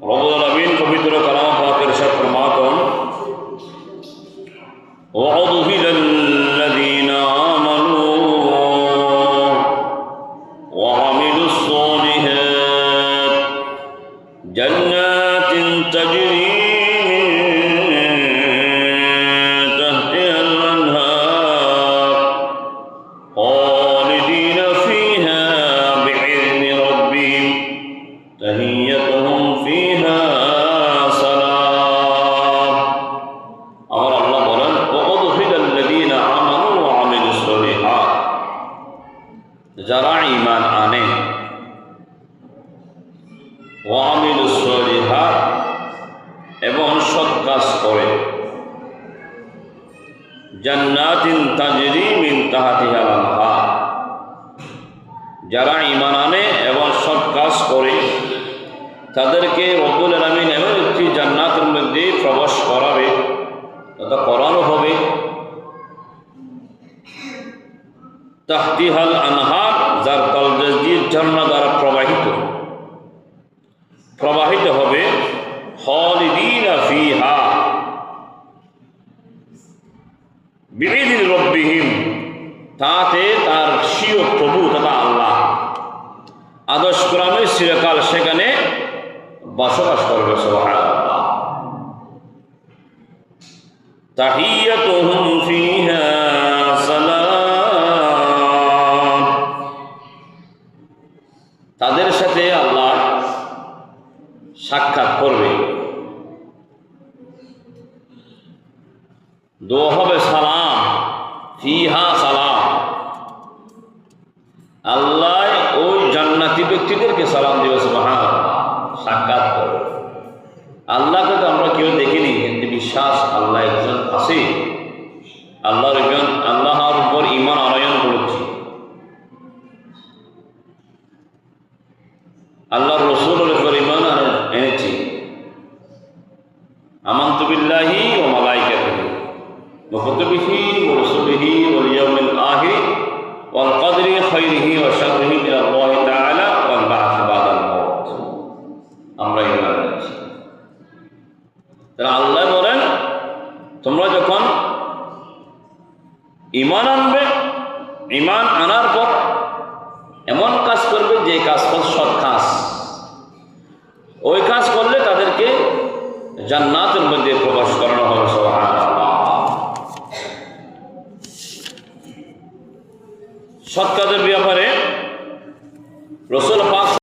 রব্বুল আলামিন পবিত্র কালাম পাকের ইরশাদ ফরমাতেন ওয়াউযুবিল্লাযীনা আমানু ওয়া আমিলুস সালিহাত জান্নাতিন তাজরি যারা ঈমান আনে ওয়া আমিলুস সালিহাত এবং সৎ কাজ করে জান্নাতিন তাজরি মিন তাহতিহাল আনহার, যারা ঈমান আনে এবং সৎ কাজ করে তাদেরকে রব্বুল আলামিন এমন একটি জান্নাতের মধ্যে প্রবেশ করাবে তথা করানো হবে তাহতিহাল আনহার, যার তলদেশ দিয়ে ঝর্ণা দ্বারা প্রবাহিত হবে খালিদিনা ফিহা বিইذن রব্বিহিম, তাতে তার স্বীয় প্রভু তথা আল্লাহ আদর্শ ক্রমে চিরকাল সেখানে বসবাস করবে। সুবহানাল্লাহ। তাহিয়াতুহুম ফিহা সালাম, তাদের সাথে আল্লাহ সাক্ষাৎ করবে, দোয়া হবে সালাম, ফিহা সালাম। আল্লাহ ওই জান্নাতি ব্যক্তিদেরকে সালাম দিবে। সুবহানাল্লাহ। সাক্ষাৎ করবে। আল্লাহকে তো আমরা কেউ দেখিনি, কিন্তু বিশ্বাস আল্লাহ একজন আছে। আল্লাহর উপর ঈমান আনয়ন করেছি, আল্লাহর রাসূলের উপর ঈমান এনেছি। আমানতু বিল্লাহি ওয়া মালাইকাতিহি ওয়া কুতুবিহি ওয়া রুসুলিহি ওয়াল ইয়াউমিল আখির ওয়াল কদরি খাইরিহি ওয়া শাররিহি মিনাল্লাহি তাআলা ওয়াল বা'থ বা'দাল মাউত। আমরা ঈমান এনেছি। তাহলে আল্লাহ বলেন তোমরা যখন ঈমান আনবে, ঈমান আনার পর এমন কাজ করবে যে কাজ সৎ কাজ, ওই কাজ করলে তাদেরকে জান্নাতের মধ্যে প্রবেশ করানো হবে। সুবহানাল্লাহ। সৎ কাজের